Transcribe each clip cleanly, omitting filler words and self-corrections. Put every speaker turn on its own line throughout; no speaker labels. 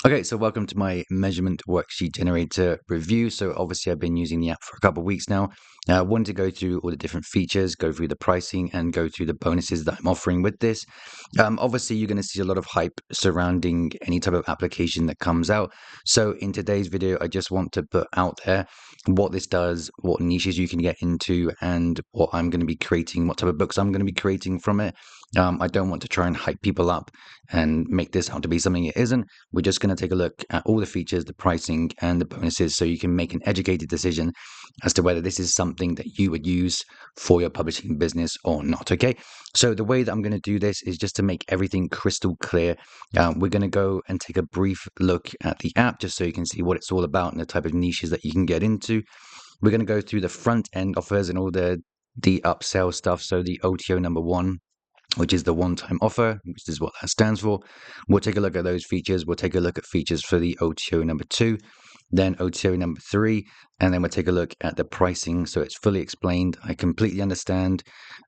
Okay, so welcome to my measurement worksheet generator review. So obviously I've been using the app for a couple of weeks now. I wanted to go through all the different features, go through the pricing, and go through the bonuses that I'm offering with this. Obviously, you're going to see a lot of hype surrounding any type of application that comes out. So in today's video, I just want to put out there what this does, what niches you can get into, and what I'm going to be creating, what type of books I'm going to be creating from it. I don't want to try and hype people up and make this out to be something it isn't. We're just going to take a look at all the features, the pricing, and the bonuses so you can make an educated decision as to whether this is something that you would use for your publishing business or not. Okay. So the way that I'm going to do this is just to make everything crystal clear. We're going to go and take a brief look at the app just so you can see what it's all about and the type of niches that you can get into. We're going to go through the front end offers and all the upsell stuff. So the OTO number one, which is the one-time offer, which is what that stands for. We'll take a look at those features. We'll take a look at features for the OTO number 2, then OTO number 3, and then we'll take a look at the pricing. So it's fully explained. I completely understand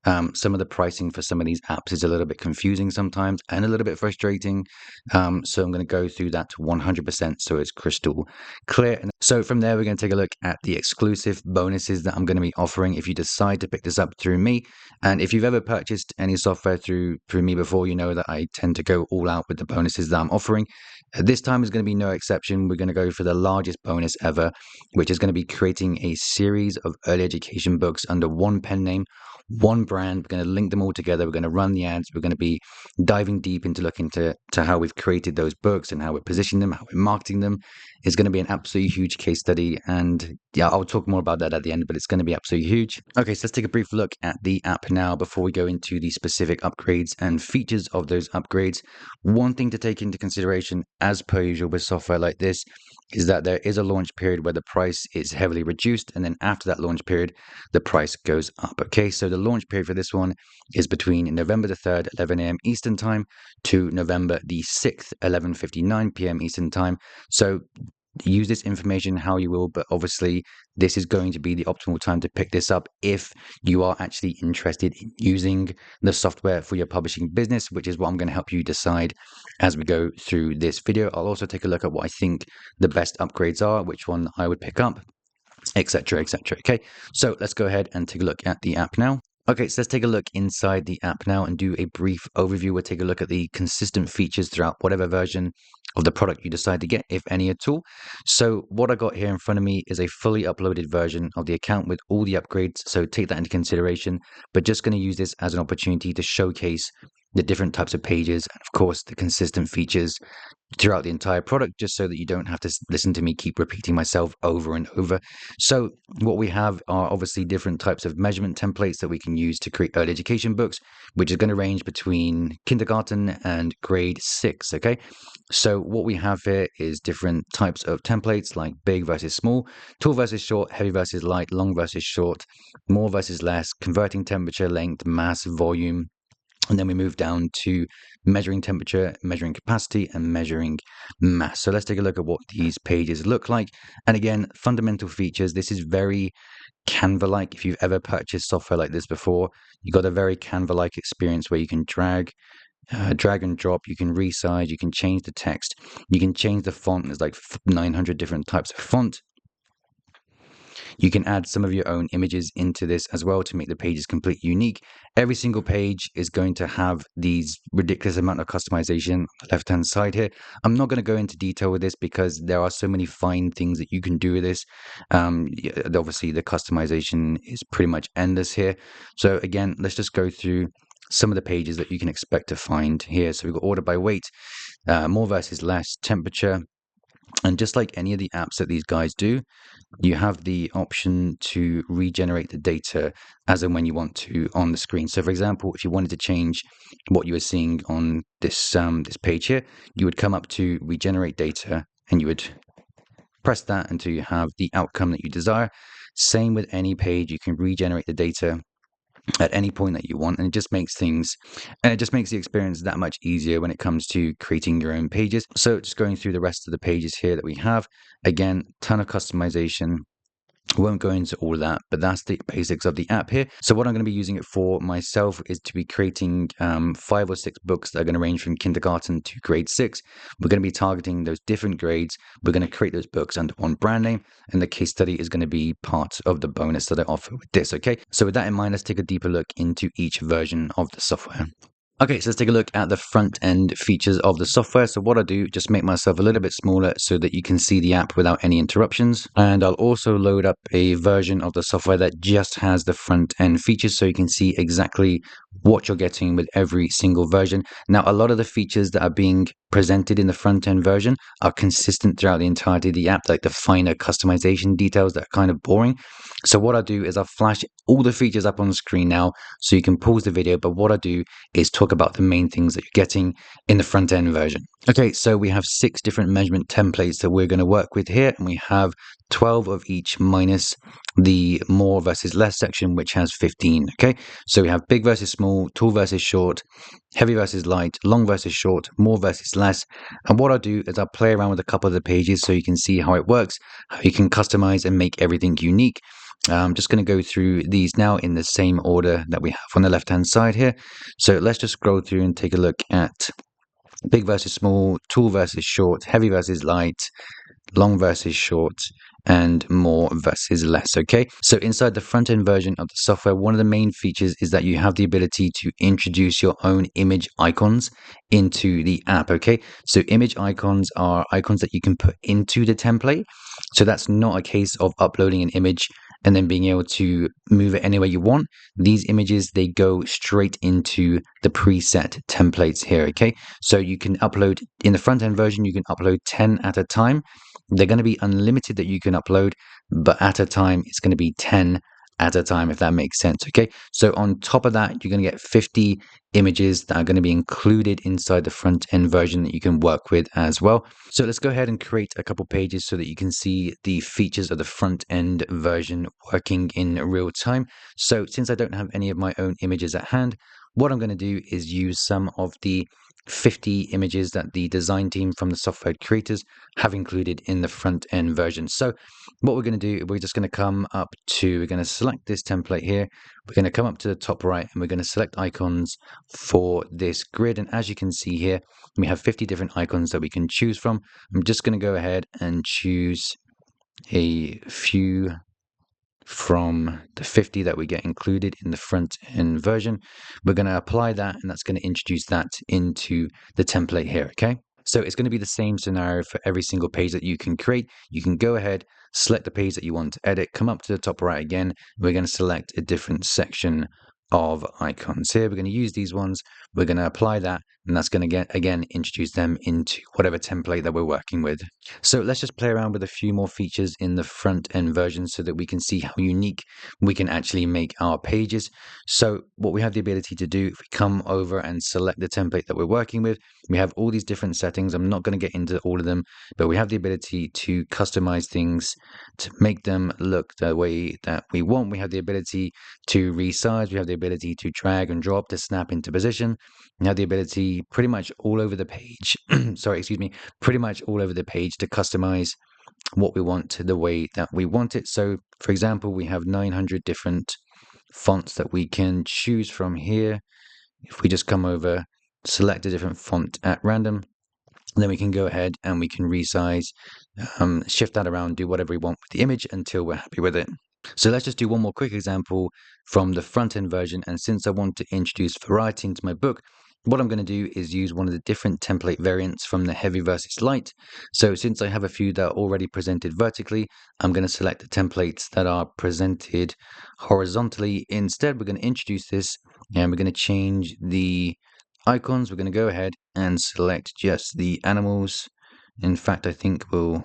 some of the pricing for some of these apps is a little bit confusing sometimes and a little bit frustrating. So I'm going to go through that 100% so it's crystal clear. And so from there, we're going to take a look at the exclusive bonuses that I'm going to be offering if you decide to pick this up through me. And if you've ever purchased any software through me before, you know that I tend to go all out with the bonuses that I'm offering. This time is going to be no exception. We're going to go for the largest bonus ever, which is going to be creating a series of early education books under one pen name, one brand. We're going to link them all together. We're going to run the ads. We're going to be diving deep into looking to how we've created those books and how we're positioning them, how we're marketing them. It's going to be an absolutely huge case study. And yeah, I'll talk more about that at the end, but it's going to be absolutely huge. Okay, so let's take a brief look at the app now before we go into the specific upgrades and features of those upgrades. One thing to take into consideration, as per usual with software like this, is that there is a launch period where the price is heavily reduced, and then after that launch period, the price goes up. Okay, so the launch period for this one is between November the 3rd, 11 a.m. Eastern Time to November the 6th, 11:59 p.m. Eastern Time. So use this information how you will, but obviously this is going to be the optimal time to pick this up if you are actually interested in using the software for your publishing business, which is what I'm going to help you decide as we go through this video. I'll also take a look at what I think the best upgrades are, which one I would pick up, etc., etc. Okay, so let's go ahead and take a look at the app now. Okay, so let's take a look inside the app now and do a brief overview. We'll take a look at the consistent features throughout whatever version of the product you decide to get, if any at all. So what I got here in front of me is a fully uploaded version of the account with all the upgrades. So take that into consideration, but just going to use this as an opportunity to showcase the different types of pages and of course the consistent features throughout the entire product, just so that you don't have to listen to me keep repeating myself over and over. So what we have are obviously different types of measurement templates that we can use to create early education books, which is going to range between kindergarten and grade 6. Okay, so what we have here is different types of templates like big versus small, tall versus short, heavy versus light, long versus short, more versus less, converting temperature, length, mass, volume. And then we move down to measuring temperature, measuring capacity, and measuring mass. So let's take a look at what these pages look like. And again, fundamental features. This is very Canva-like. If you've ever purchased software like this before, you got a very Canva-like experience where you can drag and drop, you can resize, you can change the text, you can change the font. There's like 900 different types of font. You can add some of your own images into this as well to make the pages completely unique. Every single page is going to have these ridiculous amount of customization on the left-hand side here. I'm not going to go into detail with this because there are so many fine things that you can do with this. Obviously, the customization is pretty much endless here. So again, let's just go through some of the pages that you can expect to find here. So we've got order by weight, more versus less, temperature. And just like any of the apps that these guys do, you have the option to regenerate the data as and when you want to on the screen. So for example, if you wanted to change what you were seeing on this this page here, you would come up to regenerate data and you would press that until you have the outcome that you desire. Same with any page, you can regenerate the data at any point that you want, and it just makes the experience that much easier when it comes to creating your own pages. So just going through the rest of the pages here that we have, again, ton of customization. I won't go into all of that, but that's the basics of the app here. So what I'm going to be using it for myself is to be creating 5 or 6 books that are going to range from kindergarten to grade 6. We're going to be targeting those different grades. We're going to create those books under one brand name, and the case study is going to be part of the bonus that I offer with this, okay? So with that in mind, let's take a deeper look into each version of the software. Okay, so let's take a look at the front end features of the software. So what I do, just make myself a little bit smaller so that you can see the app without any interruptions. And I'll also load up a version of the software that just has the front end features so you can see exactly what you're getting with every single version. Now, a lot of the features that are being presented in the front end version are consistent throughout the entirety of the app, like the finer customization details that are kind of boring. So what I do is I flash all the features up on the screen now so you can pause the video. But what I do is talk about the main things that you're getting in the front end version. Okay, so we have 6 different measurement templates that we're going to work with here, and we have 12 of each minus the more versus less section, which has 15. Okay, so we have big versus small, tall versus short, heavy versus light, long versus short, more versus less. And what I do is I play around with a couple of the pages so you can see how it works, how you can customize and make everything unique. I'm just going to go through these now in the same order that we have on the left hand side here. So let's just scroll through and take a look at big versus small, tall versus short, heavy versus light, long versus short, and more versus less. Okay, so inside the front end version of the software, one of the main features is that you have the ability to introduce your own image icons into the app. Okay, so image icons are icons that you can put into the template. So that's not a case of uploading an image and then being able to move it anywhere you want. These images, they go straight into the preset templates here. Okay, so you can upload in the front end version, you can upload 10 at a time. They're going to be unlimited that you can upload, but at a time, it's going to be 10 at a time, if that makes sense. Okay, so on top of that, you're going to get 50 images that are going to be included inside the front end version that you can work with as well. So let's go ahead and create a couple pages so that you can see the features of the front end version working in real time. So since I don't have any of my own images at hand, what I'm going to do is use some of the 50 images that the design team from the software creators have included in the front end version. So what we're going to do, we're just going to come up to, we're going to select this template here. We're going to come up to the top right and we're going to select icons for this grid. And as you can see here, we have 50 different icons that we can choose from. I'm just going to go ahead and choose a few from the 50 that we get included in the front end version. We're going to apply that, and that's going to introduce that into the template here. Okay, so it's going to be the same scenario for every single page that you can create. You can go ahead, select the page that you want to edit, come up to the top right again. We're going to select a different section of icons here. We're going to use these ones. We're going to apply that, and that's going to get again introduce them into whatever template that we're working with. So let's just play around with a few more features in the front end version so that we can see how unique we can actually make our pages. So what we have the ability to do, if we come over and select the template that we're working with, we have all these different settings. I'm not going to get into all of them, but we have the ability to customize things to make them look the way that we want. We have the ability to resize. We have the ability to drag and drop to snap into position. We have the ability pretty much all over the page. Pretty much all over the page to customize what we want the way that we want it. So, for example, we have 900 different fonts that we can choose from here. If we just come over, select a different font at random, then we can go ahead and we can resize, shift that around, do whatever we want with the image until we're happy with it. So let's just do one more quick example from the front end version. And since I want to introduce variety into my book, what I'm going to do is use one of the different template variants from the heavy versus light. So since I have a few that are already presented vertically, I'm going to select the templates that are presented horizontally. Instead, we're going to introduce this and we're going to change the icons. We're going to go ahead and select just the animals. In fact, I think we'll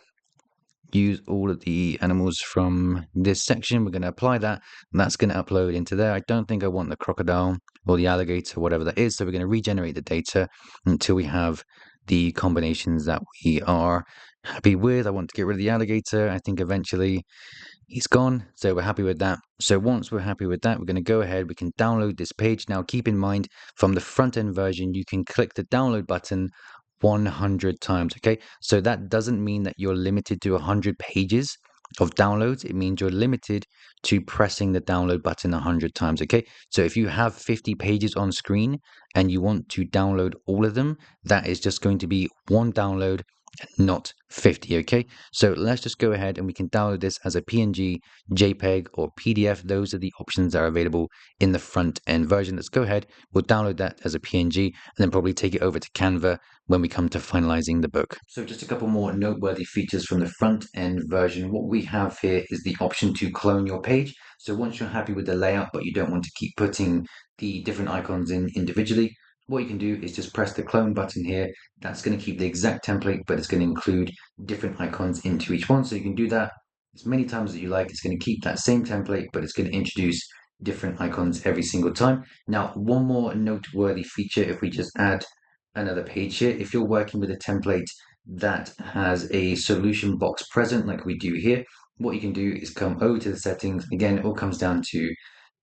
use all of the animals from this section. We're going to apply that, and that's going to upload into there. I don't think I want the crocodile or the alligator, whatever that is. So we're going to regenerate the data until we have the combinations that we are happy with. I want to get rid of the alligator. I think eventually he's gone, so we're happy with that. So once we're happy with that, we're going to go ahead, we can download this page. Now keep in mind, from the front end version, you can click the download button 100 times. Okay, so that doesn't mean that you're limited to 100 pages of downloads, it means you're limited to pressing the download button 100 times, okay? So if you have 50 pages on screen and you want to download all of them, that is just going to be one download, not 50, okay? So let's just go ahead and we can download this as a PNG, JPEG, or PDF. Those are the options that are available in the front end version. Let's go ahead, we'll download that as a PNG and then probably take it over to Canva when we come to finalizing the book. So just a couple more noteworthy features from the front end version. What we have here is the option to clone your page. So once you're happy with the layout, but you don't want to keep putting the different icons in individually, what you can do is just press the clone button here. That's going to keep the exact template, but it's going to include different icons into each one. So you can do that as many times as you like. It's going to keep that same template, but it's going to introduce different icons every single time. Now, one more noteworthy feature, if we just add another page here, if you're working with a template that has a solution box present, like we do here, what you can do is come over to the settings. Again, it all comes down to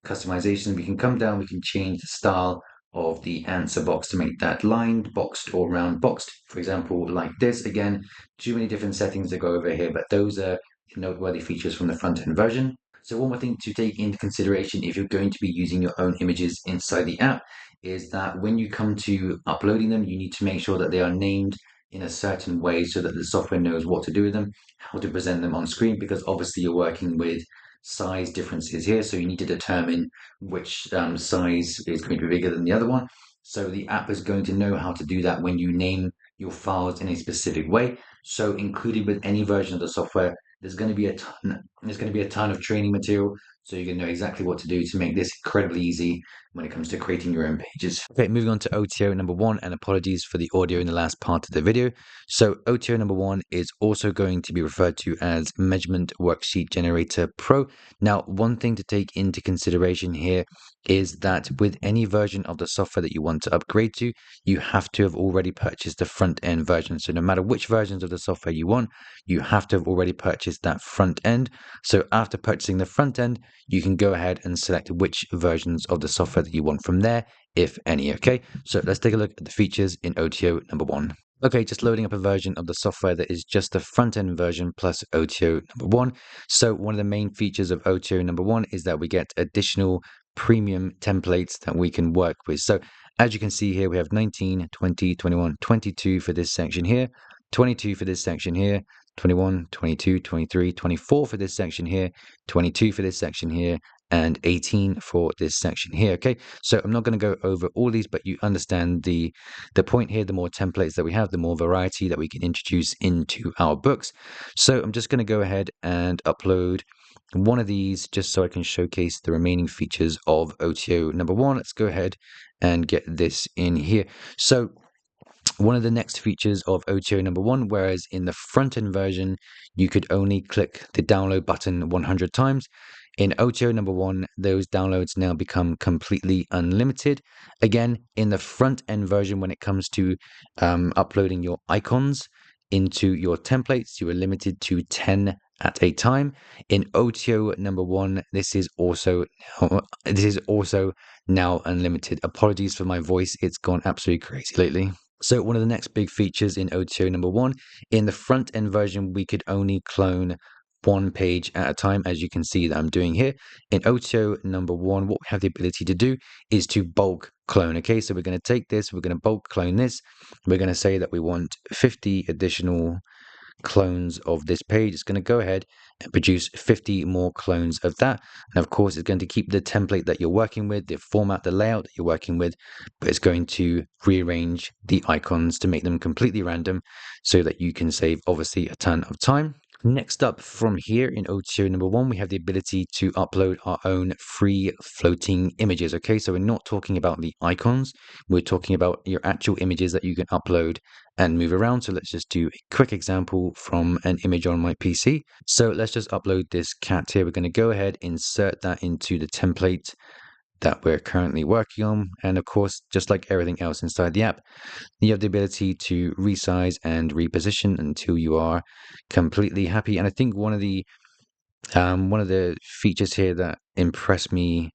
customization. We can come down, we can change the style of the answer box to make that lined, boxed, or round boxed. For example, like this. Again, too many different settings to go over here, but those are noteworthy features from the front end version. So one more thing to take into consideration if you're going to be using your own images inside the app is that when you come to uploading them, you need to make sure that they are named in a certain way so that the software knows what to do with them, how to present them on screen, because obviously you're working with size differences here. So you need to determine which size is going to be bigger than the other one. So the app is going to know how to do that when you name your files in a specific way. So included with any version of the software, there's going to be a ton of training material. So you're going to know exactly what to do to make this incredibly easy when it comes to creating your own pages. Okay, moving on to OTO number one, and apologies for the audio in the last part of the video. So OTO number one is also going to be referred to as Measurement Worksheet Generator Pro. Now, one thing to take into consideration here is that with any version of the software that you want to upgrade to, you have to have already purchased the front end version. So no matter which versions of the software you want, you have to have already purchased that front end. So after purchasing the front end, you can go ahead and select which versions of the software that you want from there, if any. Okay, so let's take a look at the features in OTO number one. Okay, just loading up a version of the software that is just the front end version plus OTO number one. So one of the main features of OTO number one is that we get additional premium templates that we can work with. So as you can see here, we have 19, 20, 21, 22 for this section here, 22 for this section here, 21, 22, 23, 24 for this section here, 22 for this section here, and 18 for this section here. Okay, so I'm not going to go over all these, but you understand the point here. The more templates that we have, the more variety that we can introduce into our books. So I'm just going to go ahead and upload one of these just so I can showcase the remaining features of OTO number one. Let's go ahead and get this in here. So one of the next features of OTO number one, whereas in the front end version, you could only click the download button 100 times. In OTO number one, those downloads now become completely unlimited. Again, in the front end version, when it comes to uploading your icons into your templates, you are limited to 10 at a time. In OTO number one, this is also now unlimited. Apologies for my voice; it's gone absolutely crazy lately. So one of the next big features in OTO number one, in the front end version, we could only clone one page at a time, as you can see that I'm doing here. In OTO number one, what we have the ability to do is to bulk clone. Okay, so we're going to take this, we're going to bulk clone this. We're going to say that we want 50 additional clones of this page. It's going to go ahead and produce 50 more clones of that. And of course, it's going to keep the template that you're working with, the format, the layout that you're working with, but it's going to rearrange the icons to make them completely random so that you can save, obviously, a ton of time. Next up from here in OTO number one, we have the ability to upload our own free floating images. Okay, so we're not talking about the icons, we're talking about your actual images that you can upload and move around. So let's just do a quick example from an image on my PC. So let's just upload this cat here. We're going to go ahead, insert that into the template that we're currently working on. And of course, just like everything else inside the app, you have the ability to resize and reposition until you are completely happy. And I think one of the features here that impressed me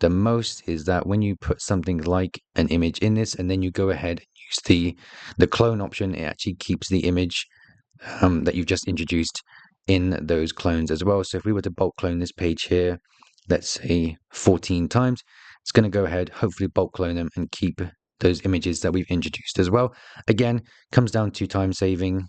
the most is that when you put something like an image in this and then you go ahead and use the clone option, it actually keeps the image that you've just introduced in those clones as well. So if we were to bulk clone this page here, let's say 14 times, it's going to go ahead, hopefully bulk clone them and keep those images that we've introduced as well. Again, comes down to time saving.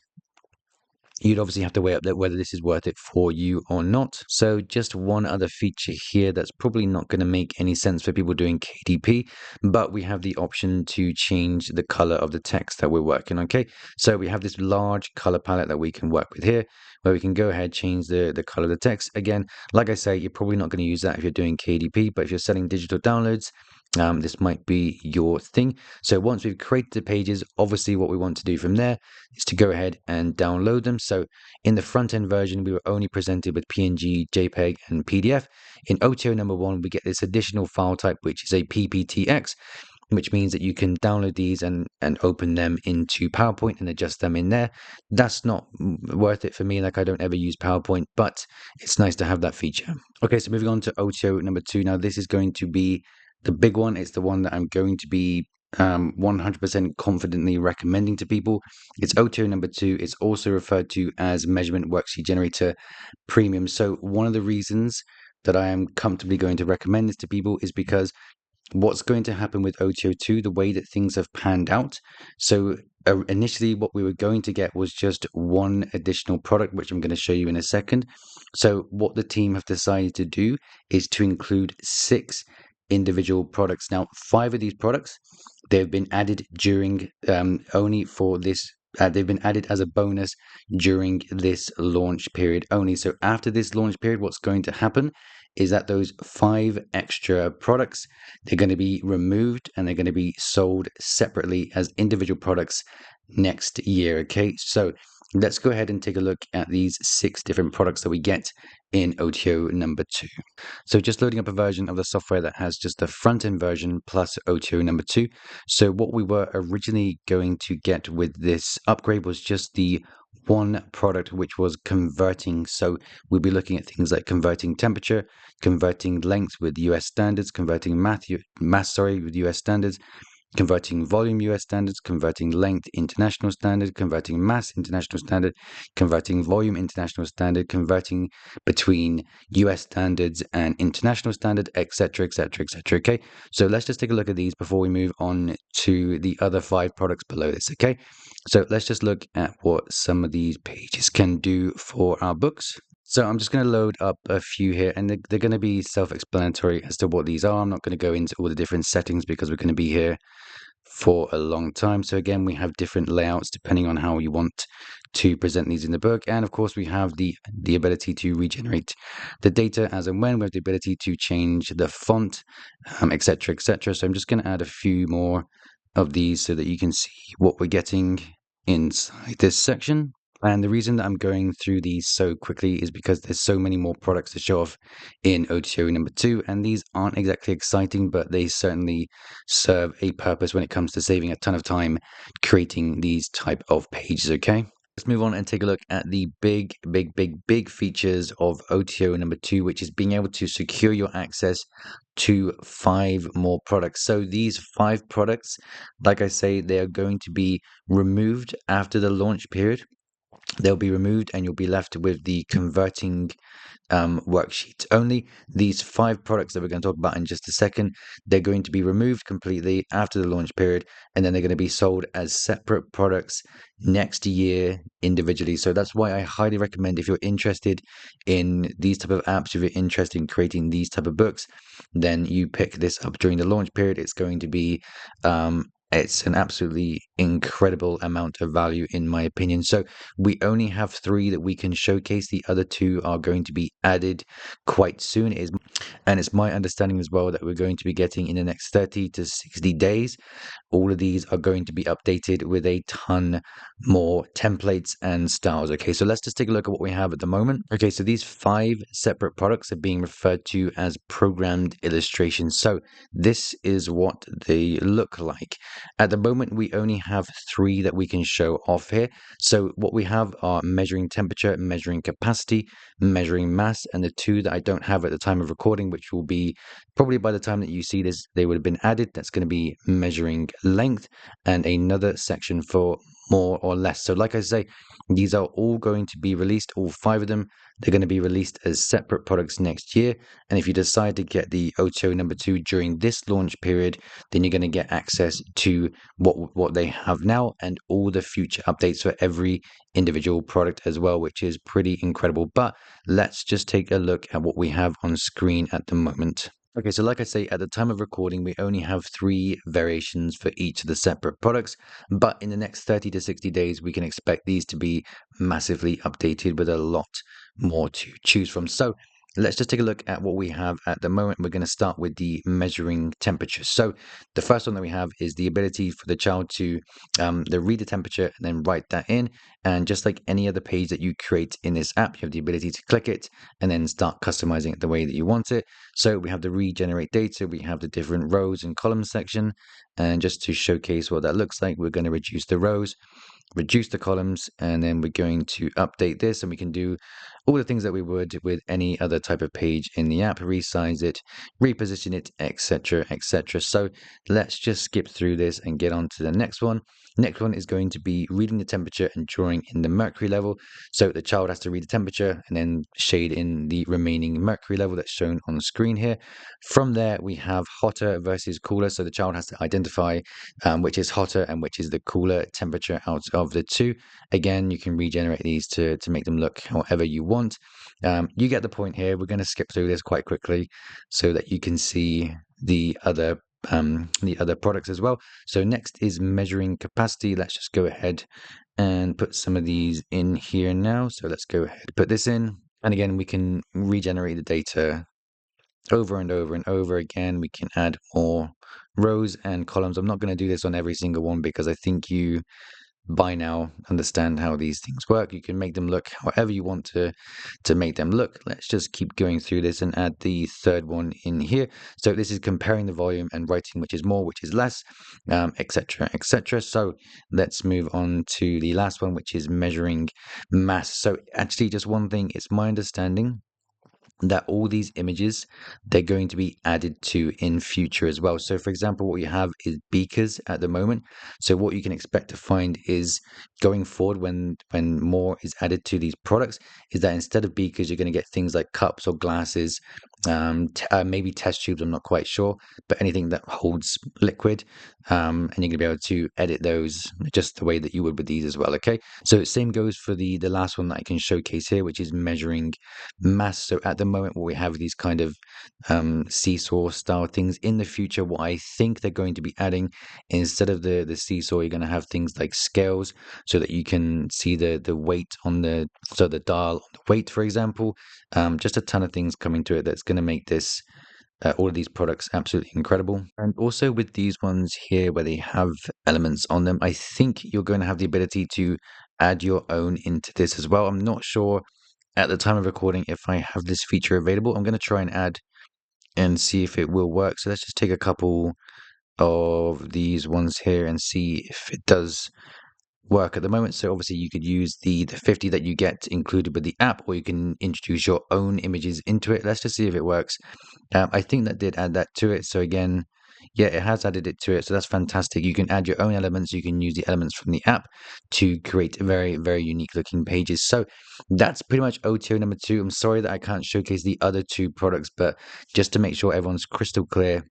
You'd obviously have to weigh up that whether this is worth it for you or not. So just one other feature here that's probably not going to make any sense for people doing KDP, but we have the option to change the color of the text that we're working on. Okay, so we have this large color palette that we can work with here, where we can go ahead, change the color of the text. Again, like I say, you're probably not going to use that if you're doing KDP, but if you're selling digital downloads, this might be your thing. So once we've created the pages, obviously what we want to do from there is to go ahead and download them. So in the front end version, we were only presented with PNG, JPEG, and PDF. In OTO number 1, we get this additional file type, which is a PPTX, which means that you can download these and open them into PowerPoint and adjust them in there. That's not worth it for me. Like, I don't ever use PowerPoint, but it's nice to have that feature. Okay, so moving on to OTO number 2. Now, this is going to be the big one. It's the one that I'm going to be 100% confidently recommending to people. It's OTO number 2. It's also referred to as Measurement Worksheet Generator Premium. So one of the reasons that I am comfortably going to recommend this to people is because what's going to happen with OTO2, the way that things have panned out. So initially what we were going to get was just one additional product, which I'm going to show you in a second. So what the team have decided to do is to include 6 individual products. Now, 5 of these products, they've been added during only for this. They've been added as a bonus during this launch period only. So after this launch period, what's going to happen is that those 5 extra products, they're going to be removed and they're going to be sold separately as individual products next year. Okay, so let's go ahead and take a look at these 6 different products that we get in OTO number 2. So just loading up a version of the software that has just the front end version plus OTO number 2. So what we were originally going to get with this upgrade was just the one product, which was converting. So we'll be looking at things like converting temperature, converting length with US standards, converting mass with US standards, converting volume US standards, converting length international standard, converting mass international standard, converting volume international standard, converting between US standards and international standard, etc., etc., etc. Okay, so let's just take a look at these before we move on to the other 5 products below this. Okay, so let's just look at what some of these pages can do for our books. So I'm just going to load up a few here, and they're going to be self-explanatory as to what these are. I'm not going to go into all the different settings because we're going to be here for a long time. So again, we have different layouts depending on how you want to present these in the book. And of course, we have the ability to regenerate the data as and when. We have the ability to change the font, etc., etc. So I'm just going to add a few more of these so that you can see what we're getting inside this section. And the reason that I'm going through these so quickly is because there's so many more products to show off in OTO number 2, and these aren't exactly exciting, but they certainly serve a purpose when it comes to saving a ton of time creating these type of pages. Okay, let's move on and take a look at the big features of OTO number 2, which is being able to secure your access to 5 more products. So these 5 products, like I say, they are going to be removed after the launch period. They'll be removed and you'll be left with the converting worksheet only. These 5 products that we're going to talk about in just a second, they're going to be removed completely after the launch period, and then they're going to be sold as separate products next year individually. So that's why I highly recommend, if you're interested in these type of apps, if you're interested in creating these type of books, then you pick this up during the launch period. It's going to be it's an absolutely incredible amount of value, in my opinion. So we only have 3 that we can showcase. The other 2 are going to be added quite soon. And it's my understanding as well that we're going to be getting in the next 30 to 60 days. All of these are going to be updated with a ton more templates and styles. Okay, so let's just take a look at what we have at the moment. Okay, so these 5 separate products are being referred to as programmed illustrations. So this is what they look like. At the moment, we only have 3 that we can show off here. So what we have are measuring temperature, measuring capacity, measuring mass, and the 2 that I don't have at the time of recording, which will be probably by the time that you see this, they would have been added. That's going to be measuring length and another section for more or less. So like I say, these are all going to be released, all 5 of them. They're going to be released as separate products next year. And if you decide to get the OTO number 2 during this launch period, then you're going to get access to what they have now and all the future updates for every individual product as well, which is pretty incredible. But let's just take a look at what we have on screen at the moment. Okay, so like I say, at the time of recording, we only have 3 variations for each of the separate products, but in the next 30 to 60 days, we can expect these to be massively updated with a lot more to choose from. So let's just take a look at what we have at the moment. We're going to start with the measuring temperature. So the first one that we have is the ability for the child to read the temperature and then write that in. And just like any other page that you create in this app, you have the ability to click it and then start customizing it the way that you want it. So we have the regenerate data, we have the different rows and columns section. And just to showcase what that looks like, we're going to reduce the rows, reduce the columns, and then we're going to update this, and we can do all the things that we would with any other type of page in the app, resize it, reposition it, etc., etc. So let's just skip through this and get on to the next one. Next one is going to be reading the temperature and drawing in the mercury level. So the child has to read the temperature and then shade in the remaining mercury level that's shown on the screen here. From there, we have hotter versus cooler. So the child has to identify which is hotter and which is the cooler temperature out of the two. Again, you can regenerate these to make them look however you want. You get the point here. We're going to skip through this quite quickly so that you can see the other products as well. So next is measuring capacity. Let's just go ahead and put some of these in here now. So let's go ahead, put this in. And again, we can regenerate the data over and over and over again. We can add more rows and columns. I'm not going to do this on every single one because I think you by now understand how these things work. You can make them look however you want to make them look. Let's just keep going through this and add the third one in here. So this is comparing the volume and writing which is more, which is less, etc., etc. So let's move on to the last one, which is measuring mass. So actually, just one thing, it's my understanding that all these images, they're going to be added to in future as well. So for example, what you have is beakers at the moment. So what you can expect to find is going forward when more is added to these products is that instead of beakers, you're going to get things like cups or glasses, maybe test tubes, I'm not quite sure, but anything that holds liquid, and you're going to be able to edit those just the way that you would with these as well. Okay, so same goes for the last one that I can showcase here, which is measuring mass. So at the moment, what we have these kind of seesaw style things. In the future, what I think they're going to be adding, instead of the seesaw, you're going to have things like scales so that you can see the weight on the dial on the weight, for example. Just a ton of things coming to it that's going to make this all of these products absolutely incredible. And also with these ones here where they have elements on them, I think you're going to have the ability to add your own into this as well. I'm not sure at the time of recording if I have this feature available. I'm going to try and add and see if it will work. So let's just take a couple of these ones here and see if it does work at the moment. So obviously you could use the 50 that you get included with the app, or you can introduce your own images into it. Let's just see if it works. I think that did add that to it. So again, yeah, it has added it to it. So that's fantastic. You can add your own elements. You can use the elements from the app to create very, very unique looking pages. So that's pretty much OTO number 2. I'm sorry that I can't showcase the other 2 products, but just to make sure everyone's crystal clear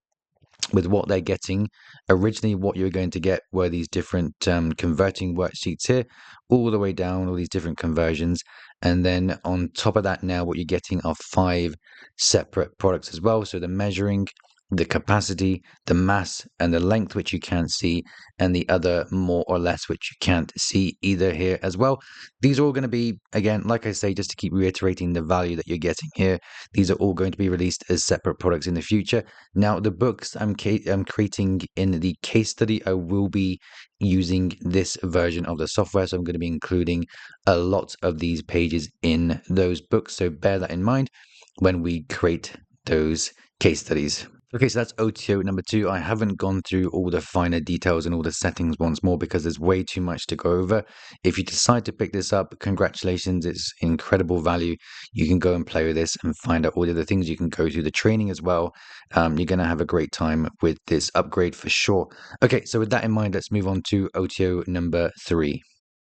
with what they're getting. Originally, what you were going to get were these different converting worksheets here, all the way down, all these different conversions. And then on top of that, now what you're getting are 5 separate products as well. So the measuring, the capacity, the mass, and the length, which you can't see, and the other more or less, which you can't see either here as well. These are all going to be, again, like I say, just to keep reiterating the value that you're getting here, these are all going to be released as separate products in the future. Now, the books I'm creating in the case study, I will be using this version of the software. So I'm going to be including a lot of these pages in those books. So bear that in mind when we create those case studies. Okay, so that's OTO number two. I haven't gone through all the finer details and all the settings once more because there's way too much to go over. If you decide to pick this up, congratulations. It's incredible value. You can go and play with this and find out all the other things. You can go through the training as well. You're going to have a great time with this upgrade for sure. Okay, so with that in mind, let's move on to OTO number three.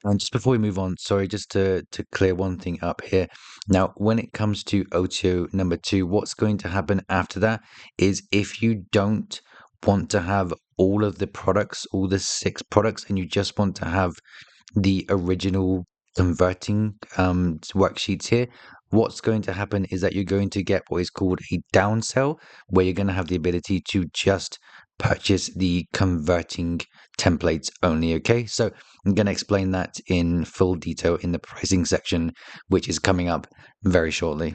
And just before we move on, sorry, just to clear one thing up here. Now, when it comes to OTO number two, what's going to happen after that is if you don't want to have all of the products, all the 6 products, and you just want to have the original converting worksheets here, what's going to happen is that you're going to get what is called a downsell, where you're going to have the ability to just purchase the converting templates only. Okay, so I'm going to explain that in full detail in the pricing section, which is coming up very shortly.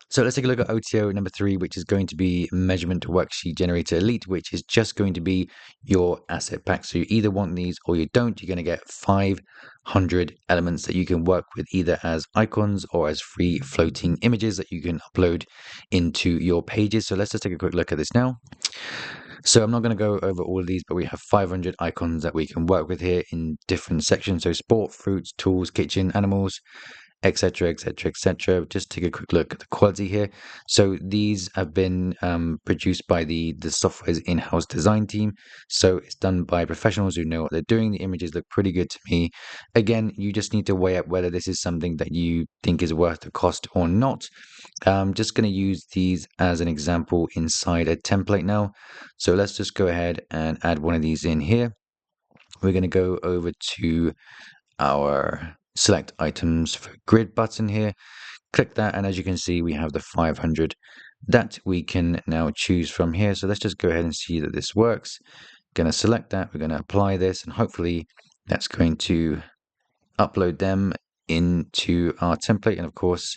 So let's take a look at OTO number three, which is going to be Measurement Worksheet Generator Elite, which is just going to be your asset pack. So you either want these or you don't. You're going to get 500 elements that you can work with either as icons or as free floating images that you can upload into your pages. So let's just take a quick look at this now. So I'm not going to go over all of these, but we have 500 icons that we can work with here in different sections. So sport, fruits, tools, kitchen, animals, etc., etc., etc. Just take a quick look at the quality here. So these have been produced by the software's in-house design team. So it's done by professionals who know what they're doing. The images look pretty good to me. Again, you just need to weigh up whether this is something that you think is worth the cost or not. I'm just going to use these as an example inside a template now. So let's just go ahead and add one of these in here. We're going to go over to our select items for grid button here, click that, and as you can see we have the 500 that we can now choose from here. So let's just go ahead and see that this works. Going to select that, we're going to apply this, and hopefully that's going to upload them into our template. And of course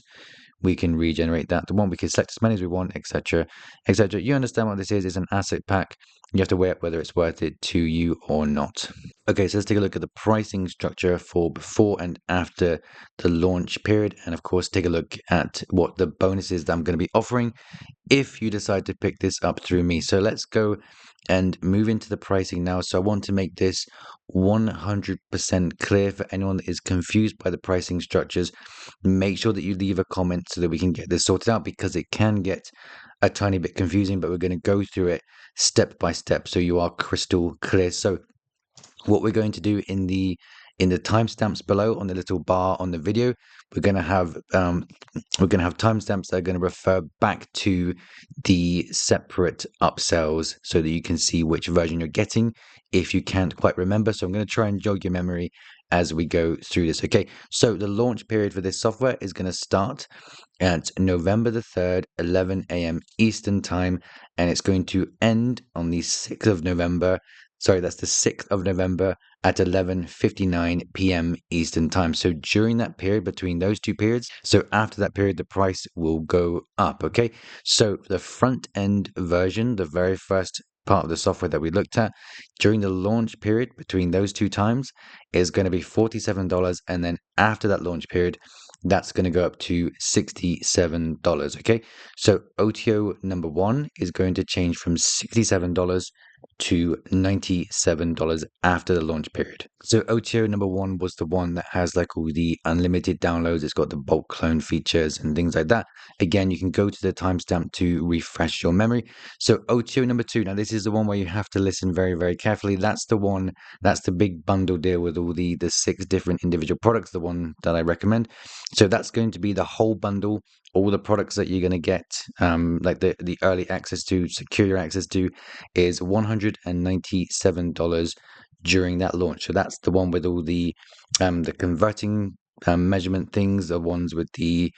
we can regenerate that, the one we can select as many as we want, etc., etc. You understand what this is? It's an asset pack. You have to weigh up whether it's worth it to you or not. Okay, so let's take a look at the pricing structure for before and after the launch period, and of course take a look at what the bonuses that I'm going to be offering if you decide to pick this up through me. So let's go and move into the pricing now. So I want to make this 100% clear for anyone that is confused by the pricing structures. Make sure that you leave a comment so that we can get this sorted out, because it can get a tiny bit confusing, but we're going to go through it step by step so you are crystal clear. So what we're going to do in the timestamps below on the little bar on the video, we're going to have timestamps that are going to refer back to the separate upsells so that you can see which version you're getting if you can't quite remember. So I'm going to try and jog your memory as we go through this. Okay, so the launch period for this software is going to start at November the 3rd, 11 a.m. Eastern Time, and it's going to end on the 6th of November. Sorry, that's the 6th of November at 11:59 p.m. Eastern Time. So during that period, between those two periods, so after that period, the price will go up. Okay, so the front end version, the very first part of the software that we looked at during the launch period between those two times, is going to be $47, and then after that launch period, that's going to go up to $67. Okay, so OTO number one is going to change from $67 to $97 after the launch period. So OTO number one was the one that has like all the unlimited downloads. It's got the bulk clone features and things like that. Again, you can go to the timestamp to refresh your memory. So OTO number two, now this is the one where you have to listen very, very carefully. That's the one, that's the big bundle deal with all the 6 different individual products, the one that I recommend. So that's going to be the whole bundle, all the products that you're going to get, like the early access to, secure access to, is $197 during that launch. So that's the one with all the converting measurement things, the ones with the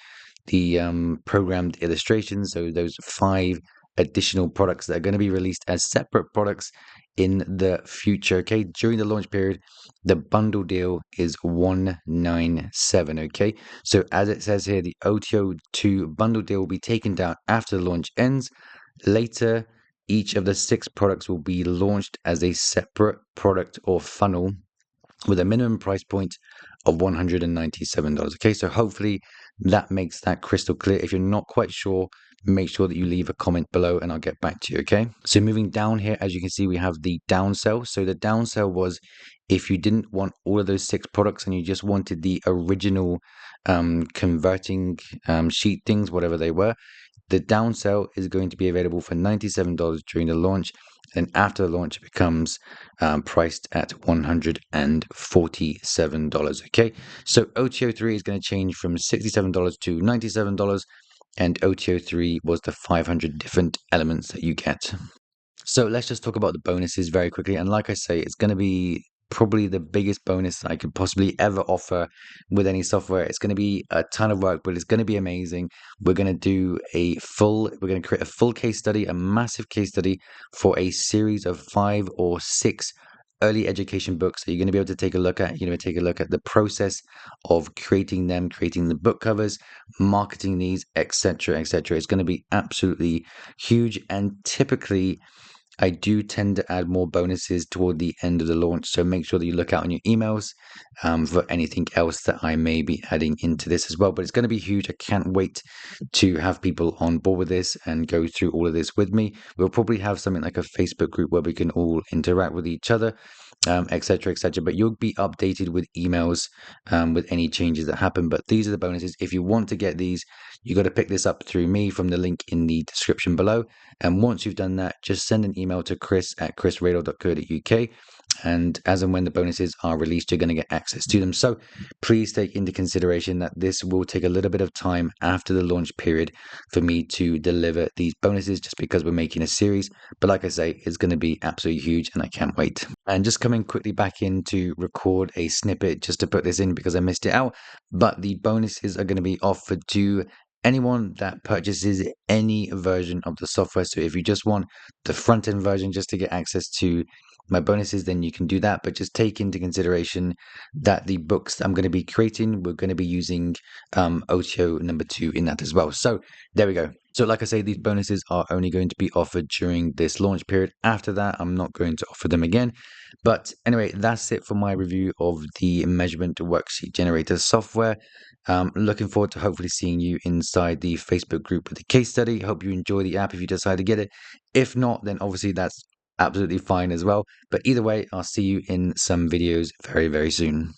programmed illustrations. So those 5 additional products that are going to be released as separate products in the future. Okay, during the launch period, the bundle deal is $197. Okay, so as it says here, the OTO2 bundle deal will be taken down after the launch ends. Later, each of the 6 products will be launched as a separate product or funnel with a minimum price point of $197. Okay, so hopefully that makes that crystal clear. If you're not quite sure, make sure that you leave a comment below and I'll get back to you, okay? So moving down here, as you can see, we have the downsell. So the downsell was if you didn't want all of those 6 products and you just wanted the original converting sheet things, whatever they were, the downsell is going to be available for $97 during the launch. And after the launch, it becomes priced at $147. Okay, so OTO3 is going to change from $67 to $97, and OTO3 was the 500 different elements that you get. So let's just talk about the bonuses very quickly. And like I say, it's going to be probably the biggest bonus I could possibly ever offer with any software. It's going to be a ton of work, but it's going to be amazing. We're going to create a full case study, a massive case study for a series of 5 or 6 early education books that you're going to be able to take a look at. You're going to take a look at the process of creating them, creating the book covers, marketing these, etc., etc. It's going to be absolutely huge, and typically I do tend to add more bonuses toward the end of the launch, so make sure that you look out on your emails for anything else that I may be adding into this as well. But it's going to be huge. I can't wait to have people on board with this and go through all of this with me. We'll probably have something like a Facebook group where we can all interact with each other, etc., etc. But you'll be updated with emails with any changes that happen. But these are the bonuses. If you want to get these, you got to pick this up through me from the link in the description below. And once you've done that, just send an email to chris@chrisradle.co.uk. And as and when the bonuses are released, you're going to get access to them. So please take into consideration that this will take a little bit of time after the launch period for me to deliver these bonuses, just because we're making a series. But like I say, it's going to be absolutely huge and I can't wait. And just coming quickly back in to record a snippet just to put this in because I missed it out. But the bonuses are going to be offered to anyone that purchases any version of the software. So if you just want the front end version just to get access to my bonuses, then you can do that. But just take into consideration that the books that I'm going to be creating, we're going to be using OTO number 2 in that as well. So there we go. So like I say, these bonuses are only going to be offered during this launch period. After that, I'm not going to offer them again. But anyway, that's it for my review of the measurement worksheet generator software. Looking forward to hopefully seeing you inside the Facebook group with the case study. Hope you enjoy the app if you decide to get it. If not, then obviously that's absolutely fine as well. But either way, I'll see you in some videos very, very soon.